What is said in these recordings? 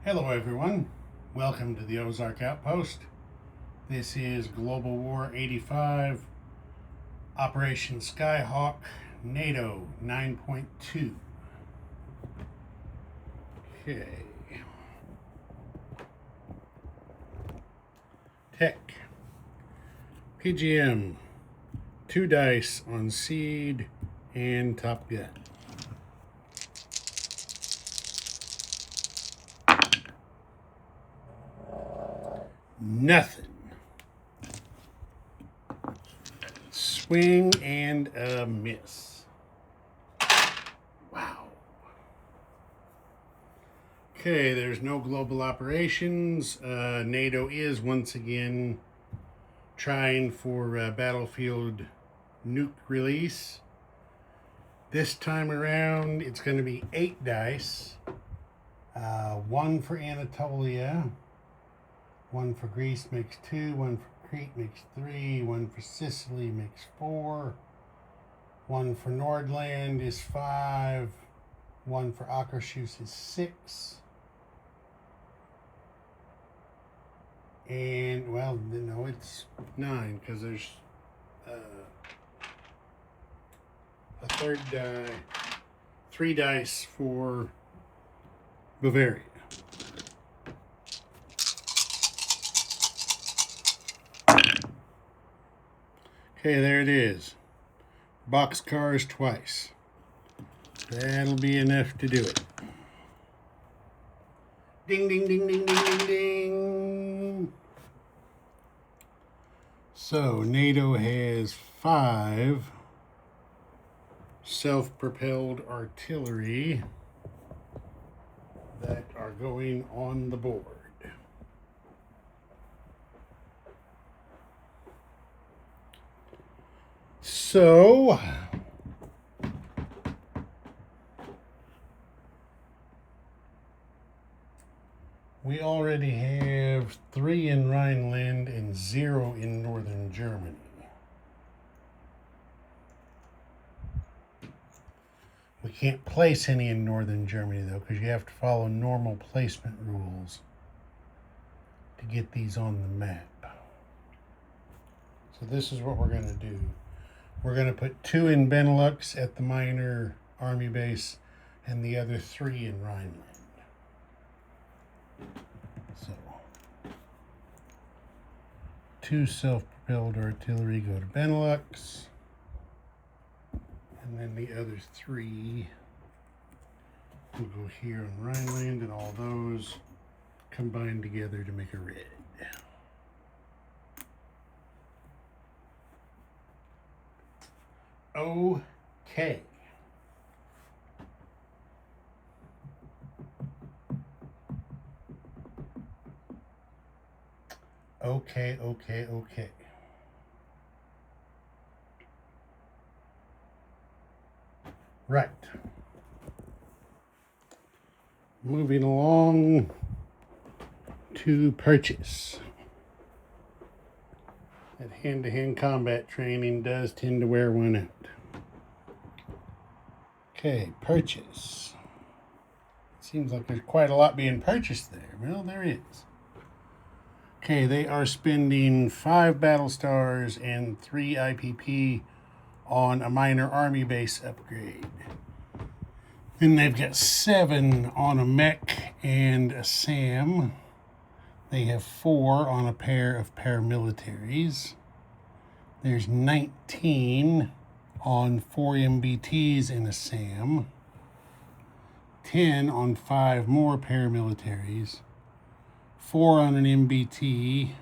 Hello everyone, welcome to the Ozark Outpost. This is Global War 85, Operation Skyhawk, NATO 9.2. Okay. Tech. PGM, 2 dice on seed and Top Gun. Nothing. Swing and a miss. Wow. Okay, there's no global operations. NATO is once again trying for battlefield nuke release. This time around, it's going to be 8 dice. 1 for Anatolia. 1 for Greece makes 2, 1 for Crete makes 3, 1 for Sicily makes 4, 1 for Nordland is 5, 1 for Akershus is 6, and, well, no, it's 9, because there's a third die, 3 dice for Bavaria. Okay, there it is. Boxcars twice. That'll be enough to do it. Ding, ding, ding, ding, ding, ding, ding. So, NATO has 5 self-propelled artillery that are going on the board. So, we already have 3 in Rhineland and 0 in northern Germany. We can't place any in northern Germany, though, because you have to follow normal placement rules to get these on the map. So this is what we're going to do. We're going to put 2 in Benelux at the minor army base and the other 3 in Rhineland. So, 2 self-propelled artillery go to Benelux, and then the other 3 will go here in Rhineland, and all those combine together to make a red. Okay. Okay. Right. Moving along to purchase. That hand-to-hand combat training does tend to wear one out. Okay, purchase. Seems like there's quite a lot being purchased there. Well, there is. Okay, they are spending 5 battle stars and 3 IPP on a minor army base upgrade. Then they've got 7 on a mech and a SAM. They have 4 on a pair of paramilitaries. There's 19 on 4 MBTs and a SAM. 10 on 5 more paramilitaries. 4 on an MBT.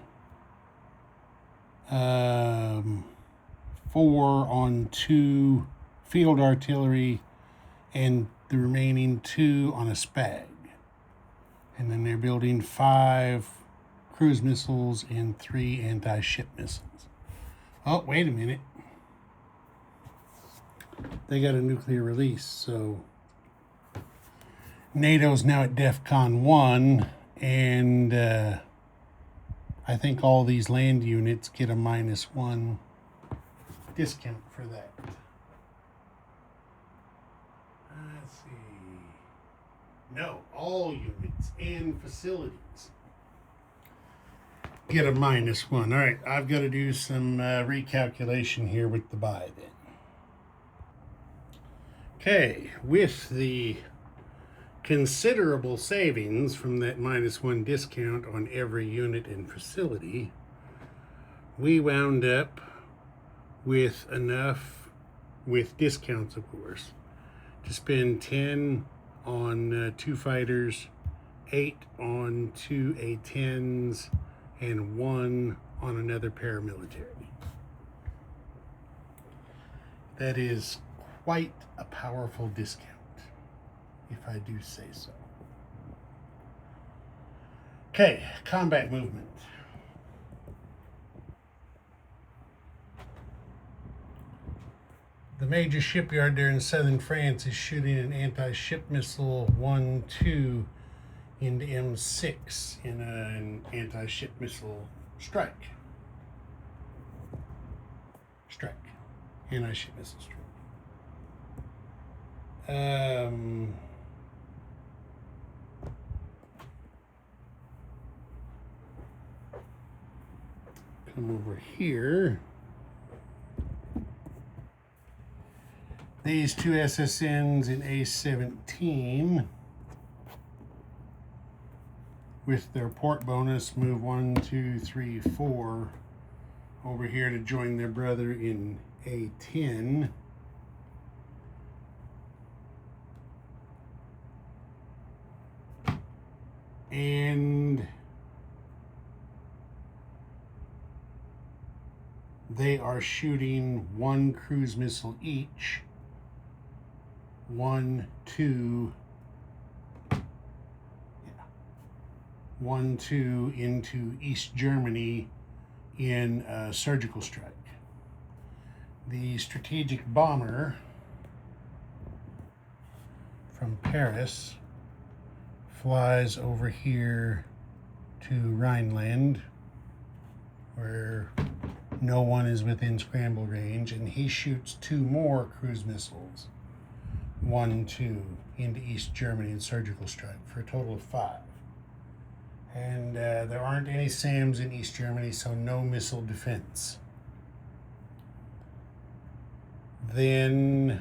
4 on 2 field artillery, and the remaining 2 on a SPAG. And then they're building 5 cruise missiles and 3 anti-ship missiles. Oh, wait a minute. They got a nuclear release, so NATO's now at DEFCON 1, and I think all these land units get a -1 discount for that. Let's see. No, all units and facilities get a -1. All right, I've got to do some recalculation here with the buy then. Okay, with the considerable savings from that -1 discount on every unit and facility, we wound up with enough, with discounts of course, to spend 10 on 2 fighters, 8 on 2 A-10s, and 1 on another paramilitary. That is quite a powerful discount, if I do say so. Okay, combat movement. The major shipyard there in southern France is shooting an anti-ship missile 1-2 into M6 in an anti-ship missile strike. Anti-ship missile strike. Come over here. These 2 SSNs in A-17 with their port bonus move 1, 2, 3, 4 over here to join their brother in A-10. And they are shooting 1 cruise missile each. 1, 2, 1, 2 into East Germany in a surgical strike. The strategic bomber from Paris flies over here to Rhineland, where no one is within scramble range, and he shoots 2 more cruise missiles. 1, 2 into East Germany in surgical strike for a total of 5. And there aren't any SAMs in East Germany, so no missile defense. Then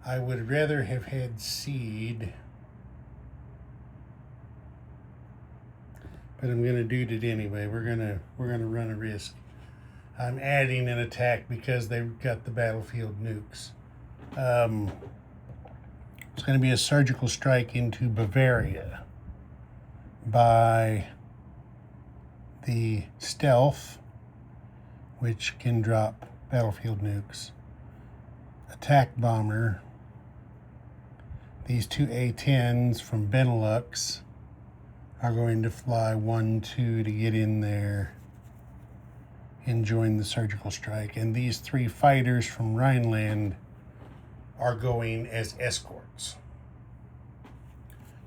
I would rather have had seed, but I'm gonna do it anyway. We're gonna run a risk. I'm adding an attack because they've got the battlefield nukes. It's going to be a surgical strike into Bavaria by the Stealth, which can drop battlefield nukes. Attack bomber. These 2 A-10s from Benelux are going to fly 1, 2 to get in there and join the surgical strike. And these 3 fighters from Rhineland are going as escorts.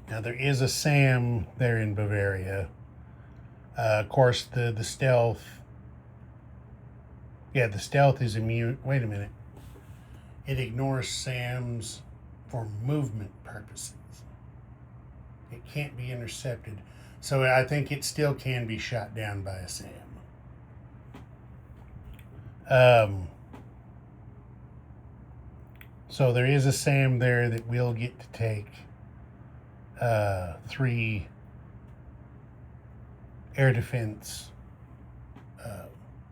Now there is a SAM there in Bavaria. Of course, the Stealth, the Stealth is immune. Wait a minute. It ignores SAMs for movement purposes. It can't be intercepted. So I think it still can be shot down by a SAM. So there is a SAM there that will get to take 3 air defense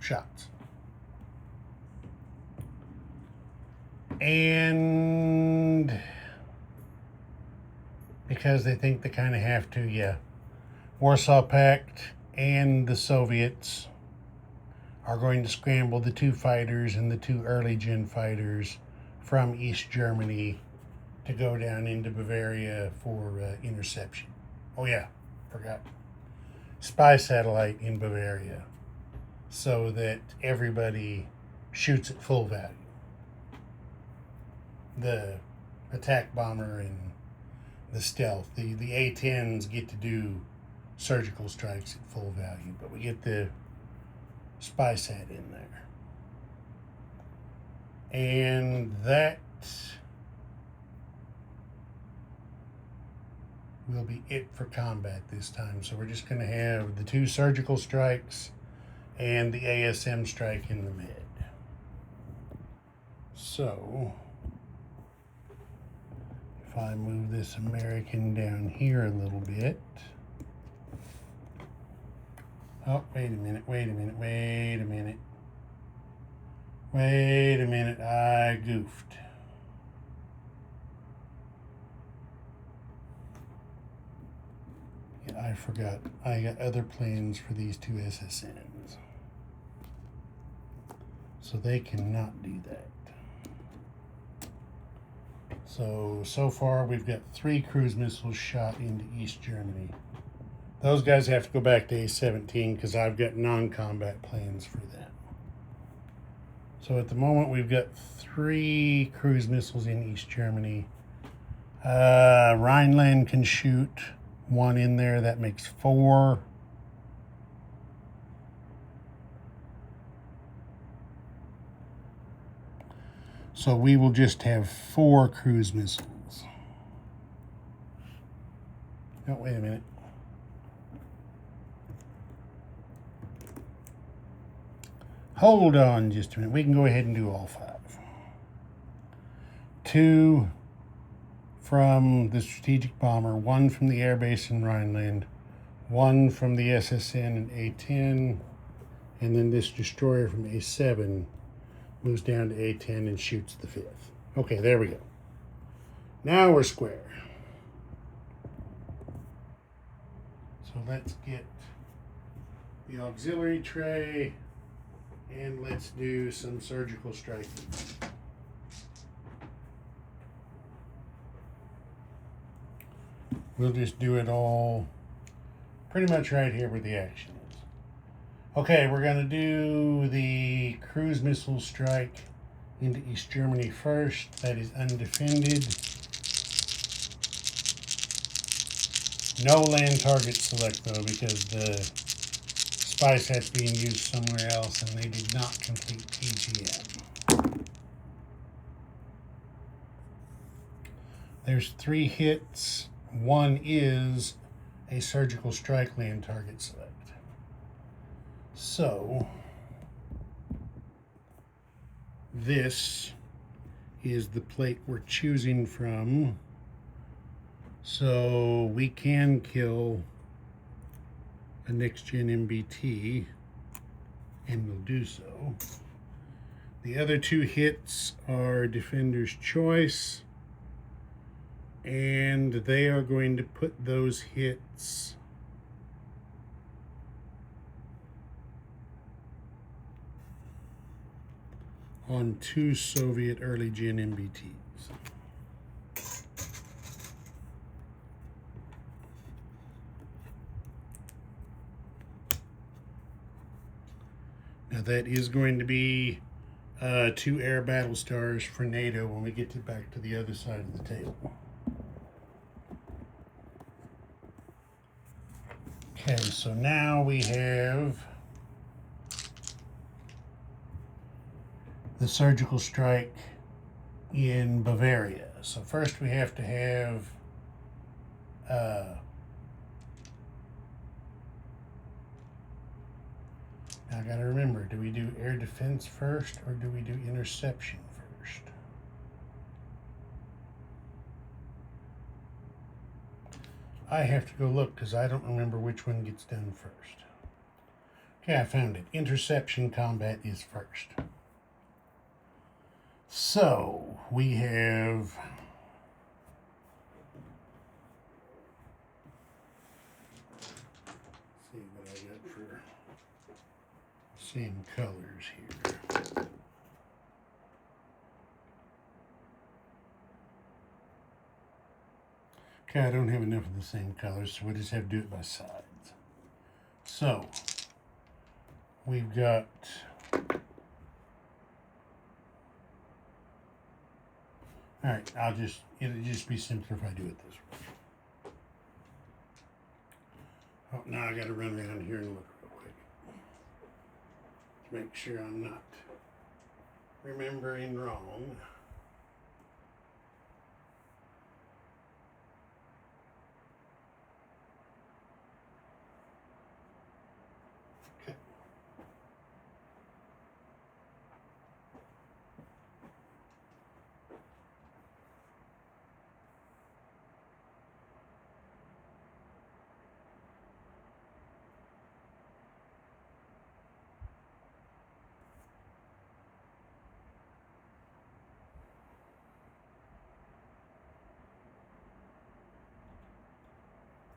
shots. And because they think they kind of have to, Warsaw Pact and the Soviets are going to scramble the 2 fighters and the 2 early gen fighters from East Germany to go down into Bavaria for interception. Oh yeah, forgot. Spy satellite in Bavaria so that everybody shoots at full value. The attack bomber and the Stealth, the A-10s get to do surgical strikes at full value, but we get the spy sat in there. And that will be it for combat this time. So we're just going to have the 2 surgical strikes and the ASM strike in the mid. So if I move this American down here a little bit. Oh, wait a minute. I goofed. Yeah, I forgot. I got other plans for these 2 SSNs. So they cannot do that. So far we've got 3 cruise missiles shot into East Germany. Those guys have to go back to A-17 because I've got non-combat plans for them. So at the moment we've got 3 cruise missiles in East Germany. Rhineland can shoot 1 in there. That makes 4. So we will just have 4 cruise missiles. Oh, wait a minute. Hold on just a minute. We can go ahead and do all 5. 2 from the strategic bomber, 1 from the airbase in Rhineland, 1 from the SSN and A-10, and then this destroyer from A-7 moves down to A-10 and shoots the 5th. Okay, there we go. Now we're square. So let's get the auxiliary tray and let's do some surgical striking. We'll just do it all pretty much right here where the action is. Okay, we're going to do the cruise missile strike into East Germany first. That is undefended. No land target select though, because the spice has being used somewhere else and they did not complete TGM. There's 3 hits. 1 is a surgical strike land target select. So this is the plate we're choosing from. So we can kill a next-gen MBT, and we'll do so. The other 2 hits are Defender's Choice, and they are going to put those hits on 2 Soviet early-gen MBTs. Now that is going to be 2 air battle stars for NATO when we get back to the other side of the table. Okay, so now we have the surgical strike in Bavaria. So first we have to have now I gotta remember, do we do air defense first or do we do interception first? I have to go look because I don't remember which one gets done first. Okay, I found it. Interception combat is first. So we have see what I got for same colors here. Okay, I don't have enough of the same colors, so we'll just have to do it by sides. So we've got all right, it'll just be simpler if I do it this way. Oh, now I got to run around here and look real quick to make sure I'm not remembering wrong. Okay.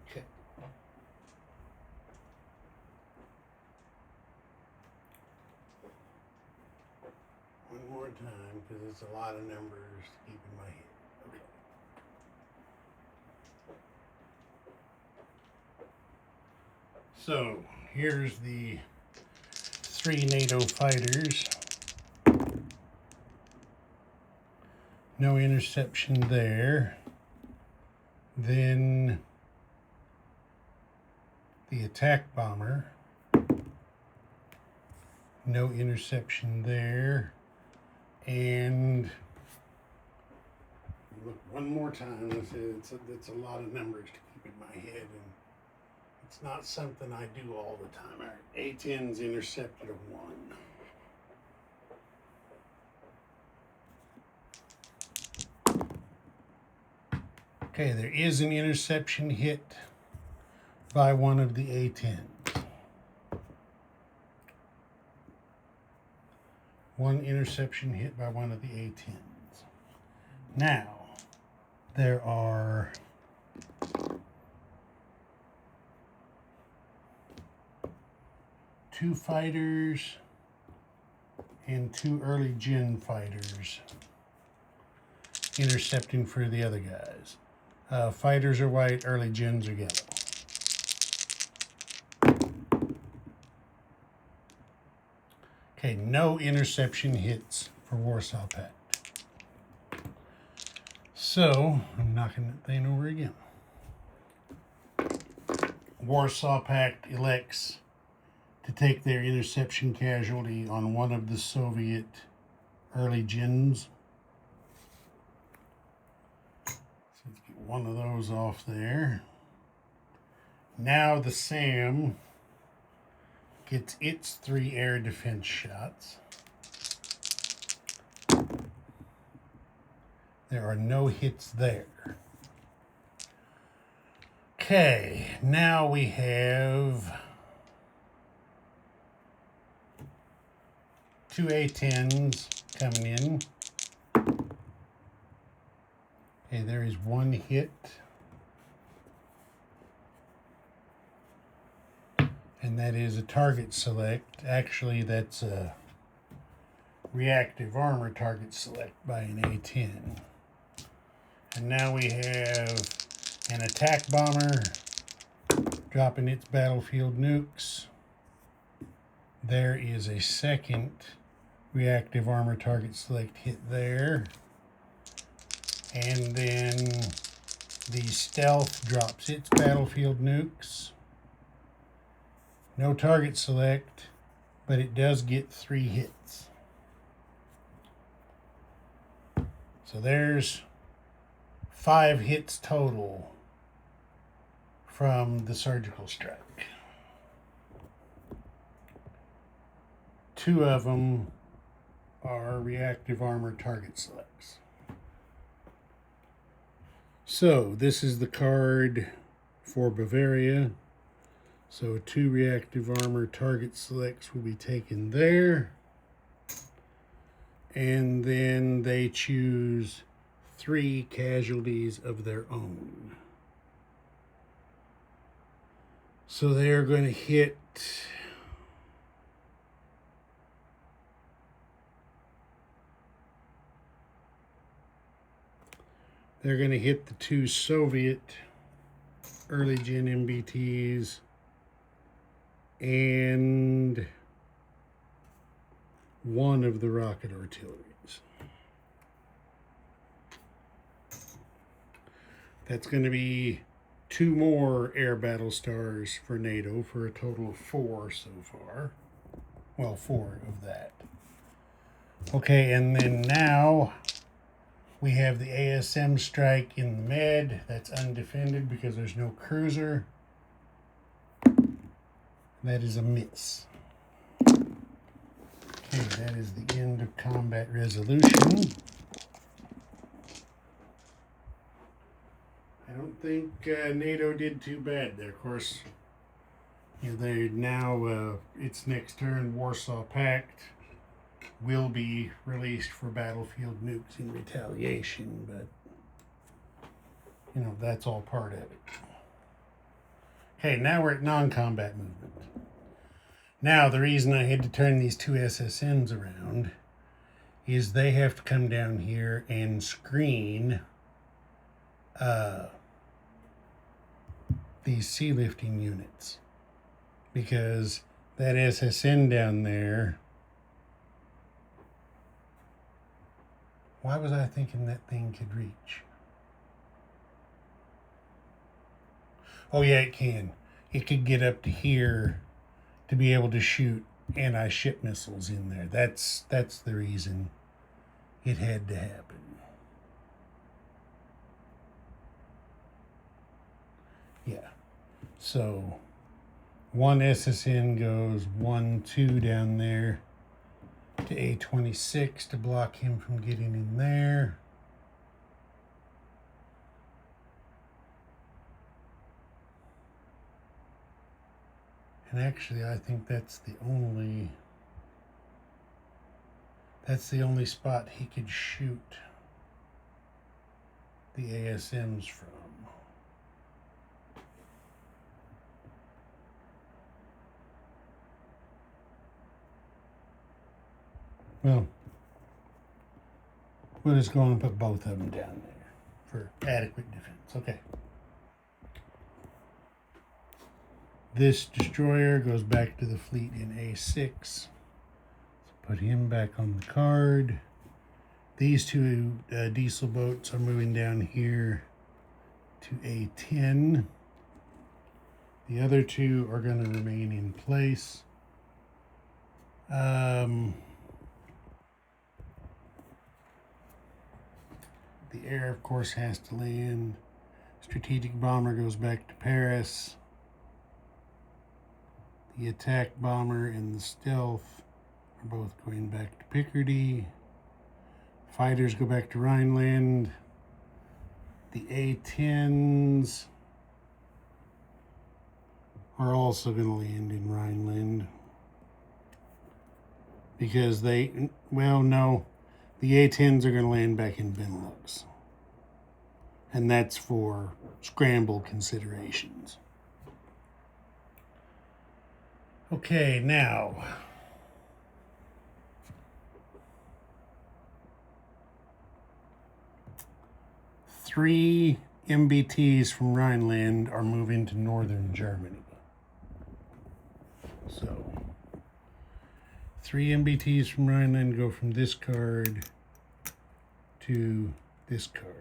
Okay. One more time, because it's a lot of numbers to keep in my head. Okay. So, here's the 3 NATO fighters. No interception there. Then the attack bomber. No interception there. And look one more time. It's a lot of numbers to keep in my head, and it's not something I do all the time. All right, A-10's intercepted a 1. Okay, there is an interception hit by one of the A-10s. One interception hit by one of the A-10s. Now, there are two fighters and 2 early gen fighters intercepting for the other guys. Fighters are white, early gens are yellow. Okay, no interception hits for Warsaw Pact. So, I'm knocking that thing over again. Warsaw Pact elects to take their interception casualty on one of the Soviet early gens. So let's get one of those off there. Now the SAM gets its 3 air defense shots. There are no hits there. Okay, now we have 2 A-10s coming in. Okay, there is 1 hit. And that is a target select. Actually, that's a reactive armor target select by an A-10. And now we have an attack bomber dropping its battlefield nukes. There is a second reactive armor target select hit there. And then the stealth drops its battlefield nukes. No target select, but it does get 3 hits. So there's 5 hits total from the surgical strike. 2 of them are reactive armor target selects. So this is the card for Bavaria. So 2 reactive armor target selects will be taken there. And then they choose 3 casualties of their own. So they are going to hit the 2 Soviet early gen MBTs and 1 of the rocket artilleries. That's going to be 2 more air battle stars for NATO for a total of 4 so far. Well, 4 of that. Okay, and then now we have the ASM strike in the med. That's undefended because there's no cruiser. That is a miss. Okay, that is the end of combat resolution. I don't think NATO did too bad there. Of course, you know, they now its next turn, Warsaw Pact will be released for battlefield nukes in retaliation, but you know, that's all part of it. Okay, now we're at non-combat movement. Now, the reason I had to turn these two SSNs around is they have to come down here and screen these sea lifting units, because that SSN down there, why was I thinking that thing could reach? Oh yeah, it can. It could get up to here to be able to shoot anti-ship missiles in there. That's the reason it had to happen. Yeah. So one SSN goes 1-2 down there to A26 to block him from getting in there. And actually, I think that's the only spot he could shoot the ASMs from. Well, we'll just go and put both of them down there for adequate defense. Okay. This destroyer goes back to the fleet in A6. Let's put him back on the card. These two diesel boats are moving down here to A10. The other two are going to remain in place. The air, of course, has to land. Strategic bomber goes back to Paris. The attack bomber and the stealth are both going back to Picardy. Fighters go back to Rhineland. The A-10s are also going to land in Rhineland, because they, well, no, the A-10s are going to land back in Benelux. And that's for scramble considerations. Okay, now, three MBTs from Rhineland are moving to northern Germany. So, 3 MBTs from Rhineland go from this card to this card.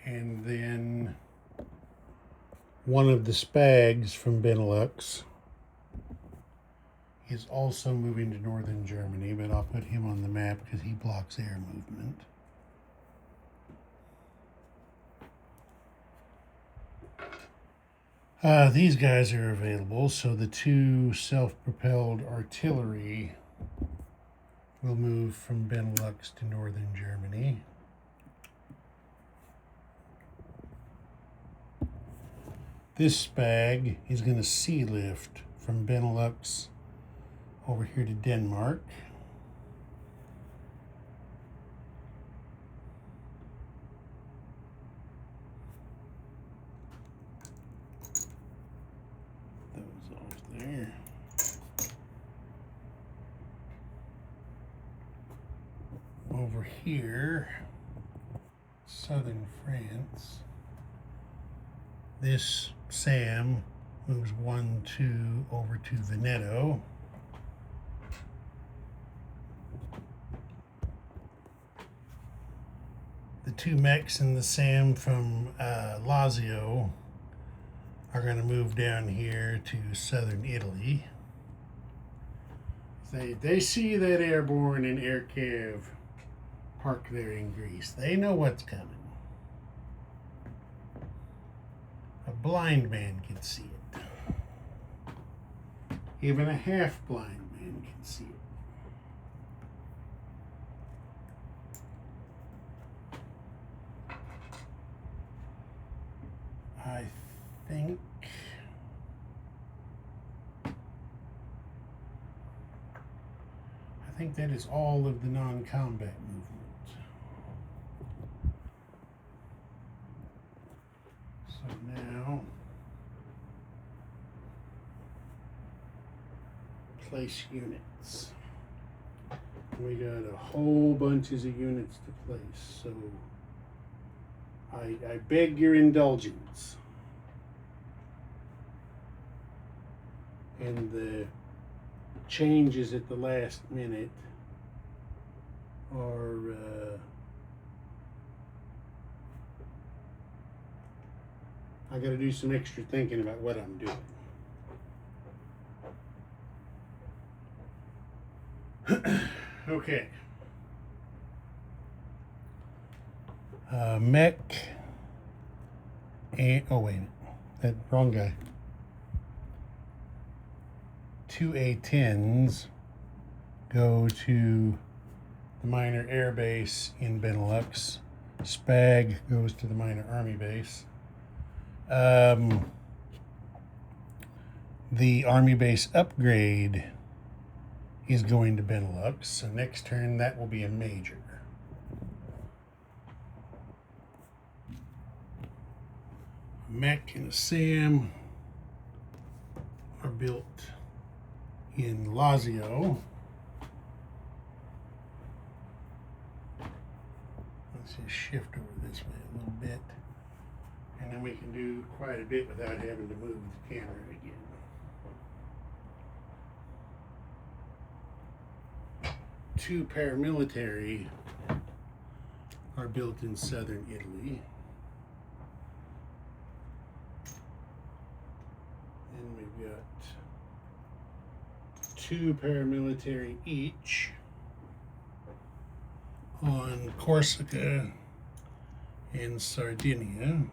And then one of the Spags from Benelux is also moving to northern Germany, but I'll put him on the map because he blocks air movement. These guys are available, so the 2 self-propelled artillery will move from Benelux to northern Germany. This Spag is going to sea lift from Benelux over here to Denmark. Those off there. Over here, southern France, this SAM moves 1-2 over to Veneto. The 2 mechs and the SAM from Lazio are going to move down here to southern Italy. They see that airborne and air cav parked there in Greece. They know what's coming. A blind man can see it. Even a half-blind man can see it. I think that is all of the non-combat movement. So now, place units. We got a whole bunches of units to place, so I beg your indulgence. And the changes at the last minute are I got to do some extra thinking about what I'm doing. Okay. Mech and oh wait, that wrong guy. 2 A-10s go to the minor air base in Benelux. Spag goes to the minor army base. The army base upgrade is going to Benelux, so next turn that will be a major. Mech and a SAM are built in Lazio. Let's just shift over this way a little bit, and then we can do quite a bit without having to move the camera again. Two paramilitary are built in southern Italy. And we've got two paramilitary each on Corsica and Sardinia.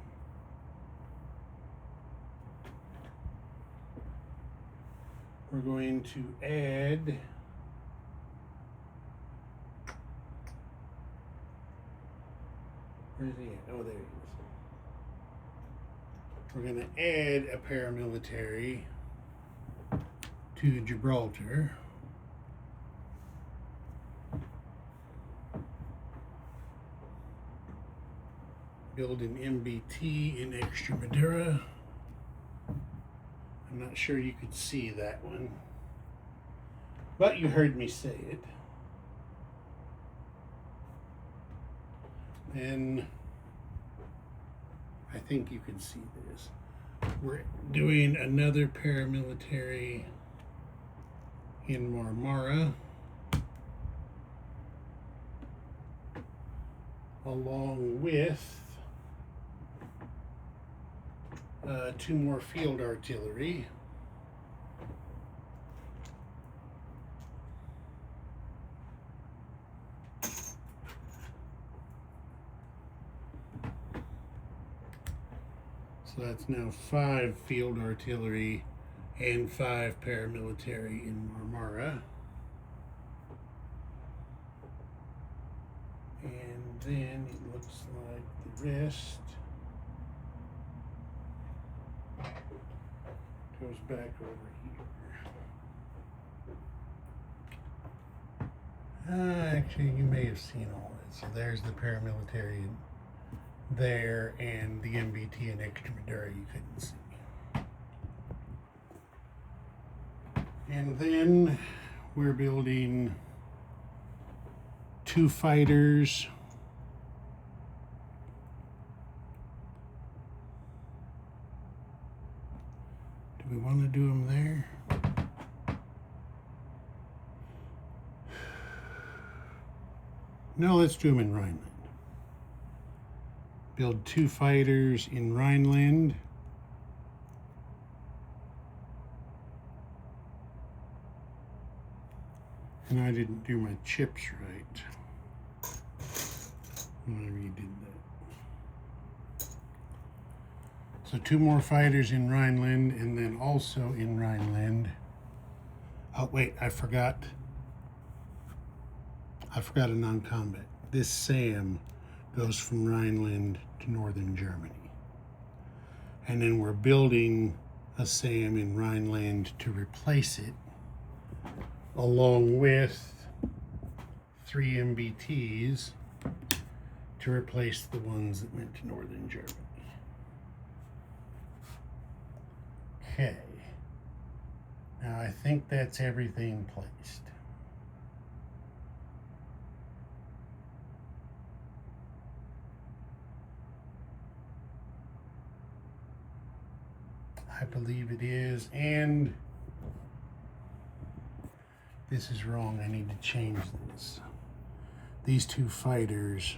We're going to add where's he at? Oh, there he is. We're going to add a paramilitary to Gibraltar. Build an MBT in Extremadura. I'm not sure you could see that one, but you heard me say it. And I think you can see this. We're doing another paramilitary in Marmara, along with two more field artillery. So that's now 5 field artillery and 5 paramilitary in Marmara. And then it looks like the rest goes back over here. Actually, you may have seen all this. So there's the paramilitary there, and the MBT and Extremadura you couldn't see. And then we're building 2 fighters. Do we want to do them there? No, let's do them in Rhineland. Build 2 fighters in Rhineland. And I didn't do my chips right when I redid that. So 2 more fighters in Rhineland, and then also in Rhineland. Oh wait, I forgot a non-combat. This SAM goes from Rhineland to northern Germany. And then we're building a SAM in Rhineland to replace it, along with 3 MBTs to replace the ones that went to northern Germany. Okay. Now I think that's everything placed. I believe it is, and this is wrong. I need to change this. These 2 fighters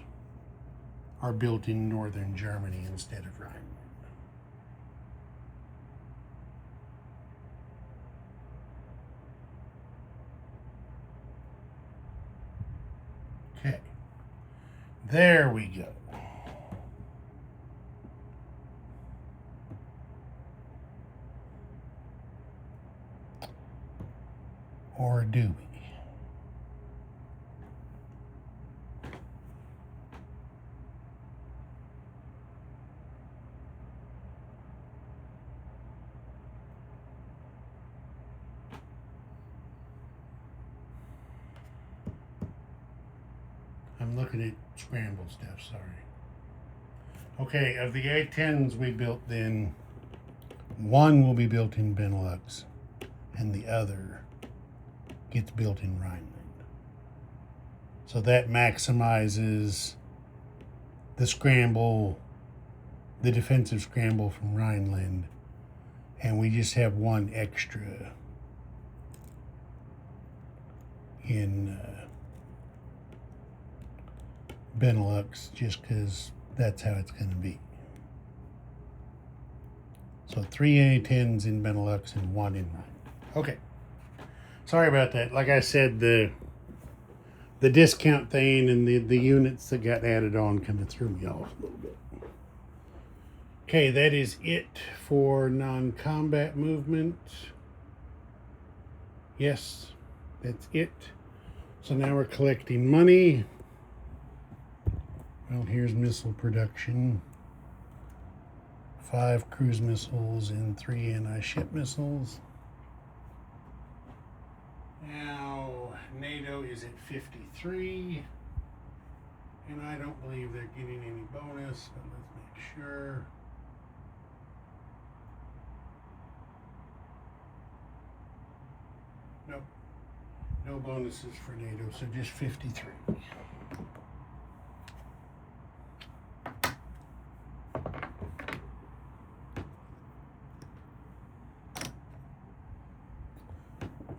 are built in northern Germany instead of Rhineland. Okay, there we go. Or do we? I'm looking at scrambled stuff, sorry. Okay, of the A10s we built then, 1 will be built in Benelux, and the other gets built in Rhineland. So that maximizes the scramble, the defensive scramble from Rhineland, and we just have 1 extra in Benelux, just because that's how it's going to be. So 3 A10s in Benelux and 1 in Rhineland. Okay. Sorry about that. Like I said, the discount thing and the units that got added on kind of threw me off a little bit. Okay, that is it for non-combat movement. Yes, that's it. So now we're collecting money. Well, here's missile production. 5 cruise missiles and 3 anti-ship missiles. Now, NATO is at 53, and I don't believe they're getting any bonus, but let's make sure. Nope, no bonuses for NATO, so just 53.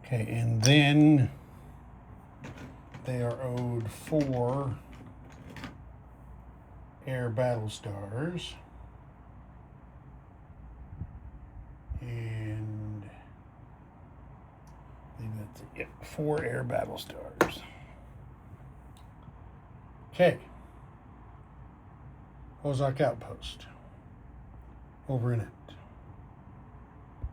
Okay, and then they are owed 4 air battle stars. And I think that's it. Yep, 4 air battle stars. Okay. Ozark Outpost. Over and out.